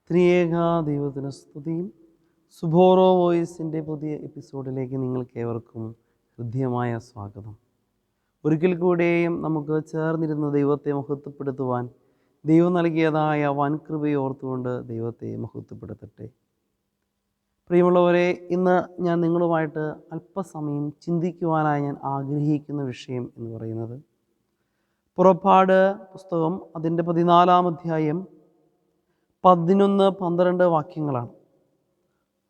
ത്രിയേക ദൈവത്തിന് സ്തുതിയും. സുബോറോ വോയിസിൻ്റെ പുതിയ എപ്പിസോഡിലേക്ക് നിങ്ങൾക്ക് ഏവർക്കും ഹൃദ്യമായ സ്വാഗതം. ഒരിക്കൽ കൂടെയും നമുക്ക് ചേർന്നിരുന്ന ദൈവത്തെ മഹത്വപ്പെടുത്തുവാൻ ദൈവം നൽകിയതായ വൻകൃപയെ ഓർത്തുകൊണ്ട് ദൈവത്തെ മഹത്വപ്പെടുത്തട്ടെ. പ്രിയമുള്ളവരെ, ഇന്ന് ഞാൻ നിങ്ങളുമായിട്ട് അല്പസമയം ചിന്തിക്കുവാനായി ഞാൻ ആഗ്രഹിക്കുന്ന വിഷയം എന്ന് പറയുന്നത് പുറപ്പാട് പുസ്തകം അതിൻ്റെ 14-ാം അധ്യായം 11-12 വാക്യങ്ങളാണ്.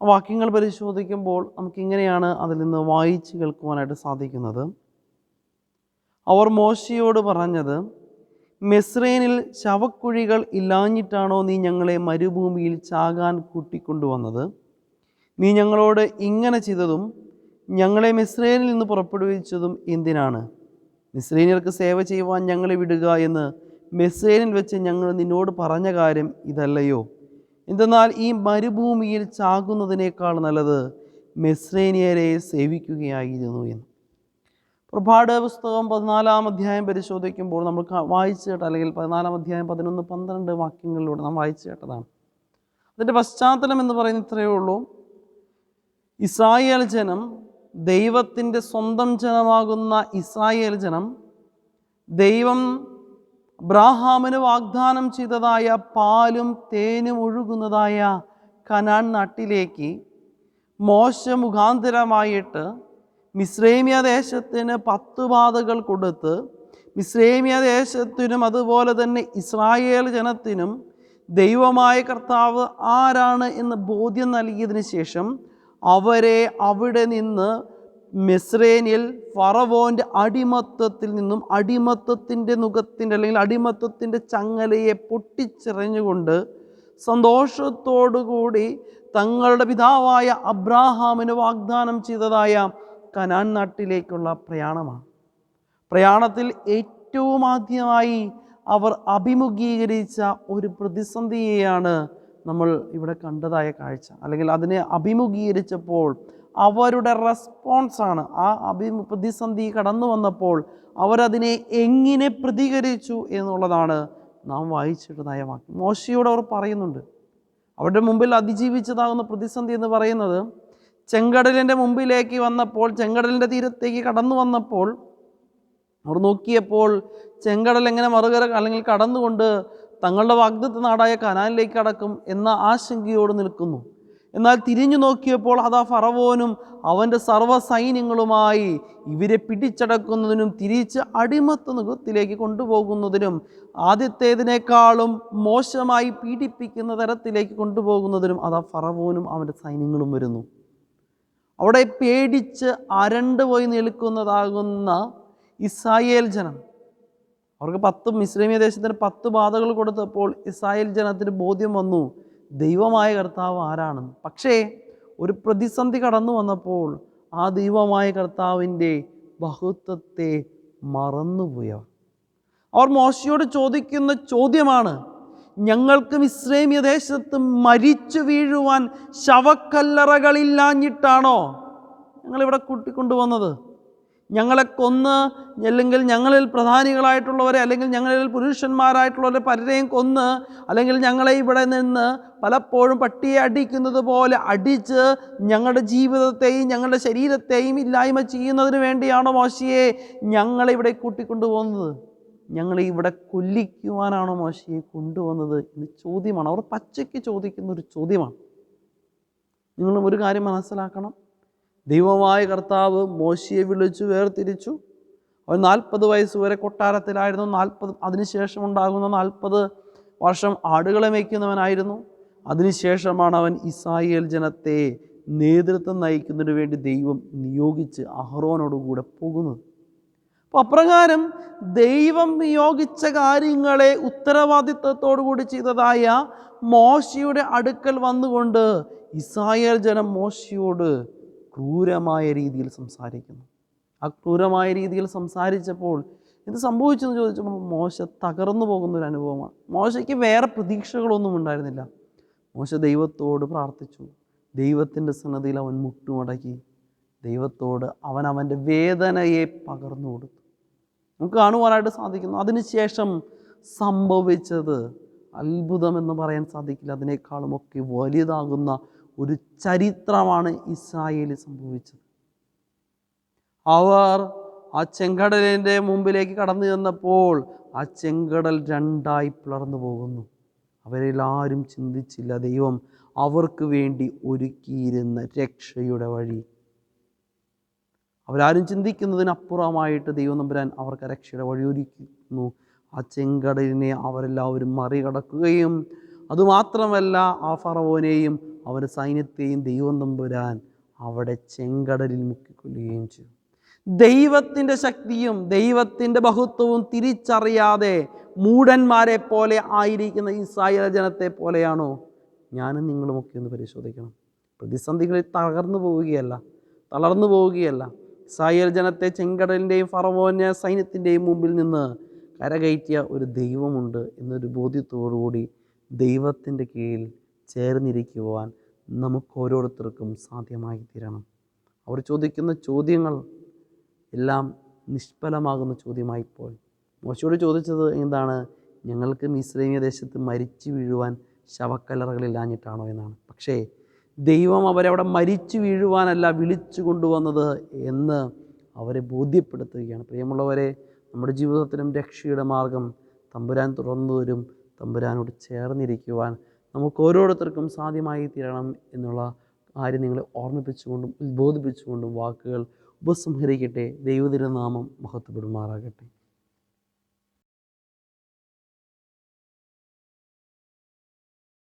ആ വാക്യങ്ങൾ പരിശോധിക്കുമ്പോൾ നമുക്കിങ്ങനെയാണ് അതിൽ നിന്ന് വായിച്ച് കേൾക്കുവാനായിട്ട് സാധിക്കുന്നത്. അവർ മോശയോട് പറഞ്ഞത്, മിസ്രയീമിൽ ശവക്കുഴികൾ ഇല്ലാഞ്ഞിട്ടാണോ നീ ഞങ്ങളെ മരുഭൂമിയിൽ ചാകാൻ കൂട്ടിക്കൊണ്ടുവന്നത്? നീ ഞങ്ങളോട് ഇങ്ങനെ ചെയ്തതും ഞങ്ങളെ മിസ്രയീമിൽ നിന്ന് പുറപ്പെടുവിച്ചതും എന്തിനാണ്? മിസ്രയീമ്യർക്ക് സേവ ചെയ്യുവാൻ ഞങ്ങളെ വിടുക എന്ന് മിസ്രയീമിൽ വെച്ച് ഞങ്ങൾ നിന്നോട് പറഞ്ഞ കാര്യം ഇതല്ലയോ? എന്തെന്നാൽ ഈ മരുഭൂമിയിൽ ചാകുന്നതിനേക്കാൾ നല്ലത് മിസ്രയീമ്യരെ സേവിക്കുകയായിരുന്നു എന്ന്. പുറപ്പാട് പുസ്തകം 14-ാം അധ്യായം പരിശോധിക്കുമ്പോൾ നമ്മൾ വായിച്ചു കേട്ട, അല്ലെങ്കിൽ 14-ാം അധ്യായം 11-12 വാക്യങ്ങളിലൂടെ നാം വായിച്ചു കേട്ടതാണ്. അതിൻ്റെ പശ്ചാത്തലം എന്ന് പറയുന്നത് ഇത്രയേ ഉള്ളൂ. ഇസ്രായേൽ ജനം, ദൈവത്തിൻ്റെ സ്വന്തം ജനമാകുന്ന ഇസ്രായേൽ ജനം, ദൈവം അബ്രാഹാമിന് വാഗ്ദാനം ചെയ്തതായ പാലും തേനും ഒഴുകുന്നതായ കനാൻ നാട്ടിലേക്ക് മോശ മുഖാന്തരമായിട്ട് മിസ്രൈമ്യ ദേശത്തിന് 10 ബാധകൾ കൊടുത്ത് മിസ്രൈമ്യ ദേശത്തിനും അതുപോലെ തന്നെ ഇസ്രായേൽ ജനത്തിനും ദൈവമായ കർത്താവ് ആരാണ് എന്ന് ബോധ്യം നൽകിയതിന് ശേഷം അവരെ അവിടെ നിന്ന് മിസ്രയീമിൽ ഫറവോൻ്റെ അടിമത്തത്തിൽ നിന്നും, അടിമത്തത്തിൻ്റെ നുഖത്തിൻ്റെ അല്ലെങ്കിൽ അടിമത്തത്തിൻ്റെ ചങ്ങലയെ പൊട്ടിച്ചെറിഞ്ഞുകൊണ്ട് സന്തോഷത്തോടുകൂടി തങ്ങളുടെ പിതാവായ അബ്രാഹാമിന് വാഗ്ദാനം ചെയ്തതായ കനാൻ നാട്ടിലേക്കുള്ള പ്രയാണമാണ്. പ്രയാണത്തിൽ ഏറ്റവും ആദ്യമായി അവർ അഭിമുഖീകരിച്ച ഒരു പ്രതിസന്ധിയെയാണ് നമ്മൾ ഇവിടെ കണ്ടതായ കാഴ്ച. അല്ലെങ്കിൽ അതിനെ അഭിമുഖീകരിച്ചപ്പോൾ അവരുടെ റെസ്പോൺസാണ്, ആ പ്രതിസന്ധി കടന്നു വന്നപ്പോൾ അവരതിനെ എങ്ങനെ പ്രതികരിച്ചു എന്നുള്ളതാണ് നാം വായിച്ചിട്ടതായ വാക്യം. മോശയോട് അവർ പറയുന്നുണ്ട്, അവരുടെ മുമ്പിൽ അതിജീവിച്ചതാകുന്ന പ്രതിസന്ധി എന്ന് പറയുന്നത് ചെങ്കടലിൻ്റെ മുമ്പിലേക്ക് വന്നപ്പോൾ, ചെങ്കടലിൻ്റെ തീരത്തേക്ക് കടന്നു വന്നപ്പോൾ അവർ നോക്കിയപ്പോൾ ചെങ്കടൽ എങ്ങനെ മറുകര അല്ലെങ്കിൽ കടന്നുകൊണ്ട് തങ്ങളുടെ വാഗ്ദത്ത നാടായ കനാനിലേക്ക് കടക്കും എന്ന ആശങ്കയോട് നിൽക്കുന്നു. എന്നാൽ തിരിഞ്ഞു നോക്കിയപ്പോൾ അതാ ഫറവോനും അവൻ്റെ സർവ്വസൈന്യങ്ങളുമായി ഇവരെ പിടിച്ചടക്കുന്നതിനും തിരിച്ച് അടിമത്ത നുഖത്തിലേക്ക് കൊണ്ടുപോകുന്നതിനും ആദ്യത്തേതിനേക്കാളും മോശമായി പീഡിപ്പിക്കുന്ന തരത്തിലേക്ക് കൊണ്ടുപോകുന്നതിനും അതാ ഫറവോനും അവൻ്റെ സൈന്യങ്ങളും വരുന്നു. അവിടെ പേടിച്ച് അരണ്ടുപോയി നിൽക്കുന്നതാകുന്ന ഇസ്രായേൽ ജനം, അവർക്ക് 10 മിസ്രൈമ്യ ദേശത്തിന് 10 ബാധകൾ കൊടുത്തപ്പോൾ ഇസ്രായേൽ ജനത്തിന് ബോധ്യം വന്നു ദൈവമായ കർത്താവ് ആരാണെന്ന്. പക്ഷേ ഒരു പ്രതിസന്ധി കടന്നു വന്നപ്പോൾ ആ ദൈവമായ കർത്താവിൻ്റെ ബഹുത്വത്തെ മറന്നുപോയവർ. അവർ മോശയോട് ചോദിക്കുന്ന ചോദ്യമാണ്, ഞങ്ങൾക്ക് മിസ്രൈമ്യ ദേശത്ത് മരിച്ചു വീഴുവാൻ ശവക്കല്ലറകളില്ലാഞ്ഞിട്ടാണോ ഞങ്ങളിവിടെ കൂട്ടിക്കൊണ്ടുവന്നത്? ഞങ്ങളെ കൊന്ന്, അല്ലെങ്കിൽ ഞങ്ങളിൽ പ്രധാനികളായിട്ടുള്ളവരെ, അല്ലെങ്കിൽ ഞങ്ങളിൽ പുരുഷന്മാരായിട്ടുള്ളവരെ പലരെയും കൊന്ന്, അല്ലെങ്കിൽ ഞങ്ങളെ ഇവിടെ നിന്ന് പലപ്പോഴും പട്ടിയെ അടിക്കുന്നത് പോലെ അടിച്ച് ഞങ്ങളുടെ ജീവിതത്തെയും ഞങ്ങളുടെ ശരീരത്തെയും ഇല്ലായ്മ ചെയ്യുന്നതിന് വേണ്ടിയാണോ മോശയെ ഞങ്ങളെ ഇവിടെ കൂട്ടിക്കൊണ്ടുപോകുന്നത്? ഞങ്ങളെ ഇവിടെ കൊല്ലിക്കുവാനാണോ മോശയെ കൊണ്ടുവന്നത് എന്ന് ചോദ്യമാണ്. അവർ പച്ചയ്ക്ക് ചോദിക്കുന്ന ഒരു ചോദ്യമാണ്. നിങ്ങളും ഒരു കാര്യം മനസ്സിലാക്കണം, ദൈവമായ കർത്താവ് മോശയെ വിളിച്ചു വേർതിരിച്ചു. അവൻ 40 വയസ്സ് വരെ കൊട്ടാരത്തിലായിരുന്നു. 40 അതിനുശേഷം ഉണ്ടാകുന്ന 40 വർഷം ആടുകളെ മേയ്ക്കുന്നവനായിരുന്നു. അതിനുശേഷമാണ് അവൻ ഇസ്രായേൽ ജനത്തെ നേതൃത്വം നയിക്കുന്നതിന് വേണ്ടി ദൈവം നിയോഗിച്ച് അഹ്റോനോടുകൂടെ പോകുന്നത്. അപ്പോൾ അപ്രകാരം ദൈവം നിയോഗിച്ച കാര്യങ്ങളെ ഉത്തരവാദിത്വത്തോടു കൂടി ചെയ്തതായ മോശയുടെ അടുക്കൽ വന്നുകൊണ്ട് ഇസ്രായേൽ ജനം മോശയോട് ക്രൂരമായ രീതിയിൽ സംസാരിക്കുന്നു. ആ ക്രൂരമായ രീതിയിൽ സംസാരിച്ചപ്പോൾ ഇത് സംഭവിച്ചെന്ന് ചോദിച്ചപ്പോൾ മോശ തകർന്നു പോകുന്നൊരു അനുഭവമാണ്. മോശയ്ക്ക് വേറെ പ്രതീക്ഷകളൊന്നും ഉണ്ടായിരുന്നില്ല. മോശ ദൈവത്തോട് പ്രാർത്ഥിച്ചു. ദൈവത്തിൻ്റെ സന്നദ്ധിയിൽ അവൻ മുട്ടുമടക്കി ദൈവത്തോട് അവൻ അവൻ്റെ വേദനയെ പകർന്നു കൊടുത്തു. നമുക്ക് കാണുവാനായിട്ട് സാധിക്കുന്നു. അതിനുശേഷം സംഭവിച്ചത് അത്ഭുതമെന്ന് പറയാൻ സാധിക്കില്ല, അതിനേക്കാളുമൊക്കെ വലുതാകുന്ന ഒരു ചരിത്രമാണ് ഇസ്രായേലിൽ സംഭവിച്ചത്. അവർ ആ ചെങ്കടലിൻ്റെ മുമ്പിലേക്ക് കടന്നു ചെന്നപ്പോൾ ആ ചെങ്കടൽ രണ്ടായി പിളർന്നു പോകുന്നു. അവരെല്ലാവരും ചിന്തിച്ചില്ല ദൈവം അവർക്ക് വേണ്ടി ഒരുക്കിയിരുന്ന രക്ഷയുടെ വഴി. അവരാരും ചിന്തിക്കുന്നതിനപ്പുറമായിട്ട് ദൈവം തമ്പുരാൻ അവർക്ക് രക്ഷയുടെ വഴി ഒരുക്കുന്നു. ആ ചെങ്കടലിനെ അവരെല്ലാവരും മറികടക്കുകയും അതുമാത്രമല്ല ആ ഫറവോനെയും അവരുടെ സൈന്യത്തെയും ദൈവം തമ്പുരാൻ അവിടെ ചെങ്കടലിൽ മുക്കിക്കൊല്ലുകയും ചെയ്തു. ദൈവത്തിൻ്റെ ശക്തിയും ദൈവത്തിൻ്റെ ബഹുത്വവും തിരിച്ചറിയാതെ മൂഢന്മാരെ പോലെ ആയിരിക്കുന്ന ഇസ്രായേൽ ജനത്തെ പോലെയാണോ ഞാനും നിങ്ങളുമൊക്കെ ഒന്ന് പരിശോധിക്കണം. പ്രതിസന്ധികളിൽ തളർന്നു പോവുകയല്ല. ഇസ്രായേൽ ജനത്തെ ചെങ്കടലിൻ്റെയും ഫറവോന്റെ സൈന്യത്തിൻ്റെയും മുമ്പിൽ നിന്ന് കരകയറ്റിയ ഒരു ദൈവമുണ്ട് എന്നൊരു ബോധ്യത്തോടുകൂടി ദൈവത്തിൻ്റെ കീഴിൽ ചേർന്നിരിക്കുവാൻ നമുക്ക് ഓരോരുത്തർക്കും സാധ്യമായി തീരണം. അവർ ചോദിക്കുന്ന ചോദ്യങ്ങൾ എല്ലാം നിഷ്ഫലമാകുന്ന ചോദ്യമായിപ്പോയി. മോശയോട് ചോദിച്ചത് എന്താണ്? ഞങ്ങൾക്ക് മിസ്രൈമ്യ ദേശത്ത് മരിച്ചു വീഴുവാൻ ശവക്കല്ലറകളില്ലാഞ്ഞിട്ടാണോ എന്നാണ്. പക്ഷേ ദൈവം അവരവിടെ മരിച്ചു വീഴുവാനല്ല വിളിച്ചു കൊണ്ടുവന്നത് എന്ന് അവരെ ബോധ്യപ്പെടുത്തുകയാണ്. പ്രിയമുള്ളവരെ, നമ്മുടെ ജീവിതത്തിലും രക്ഷയുടെ മാർഗം തമ്പുരാൻ തുറന്നു തരും. തമ്പുരാനോട് ചേർന്നിരിക്കുവാൻ നമുക്ക് ഓരോരുത്തർക്കും സാധ്യമായി തീരണം എന്നുള്ള കാര്യം നിങ്ങളെ ഓർമ്മിപ്പിച്ചുകൊണ്ടും ഉദ്ബോധിപ്പിച്ചുകൊണ്ടും വാക്കുകൾ ഉപസംഹരിക്കട്ടെ. ദൈവതിരുനാമം മഹത്വപ്പെടുമാറാകട്ടെ.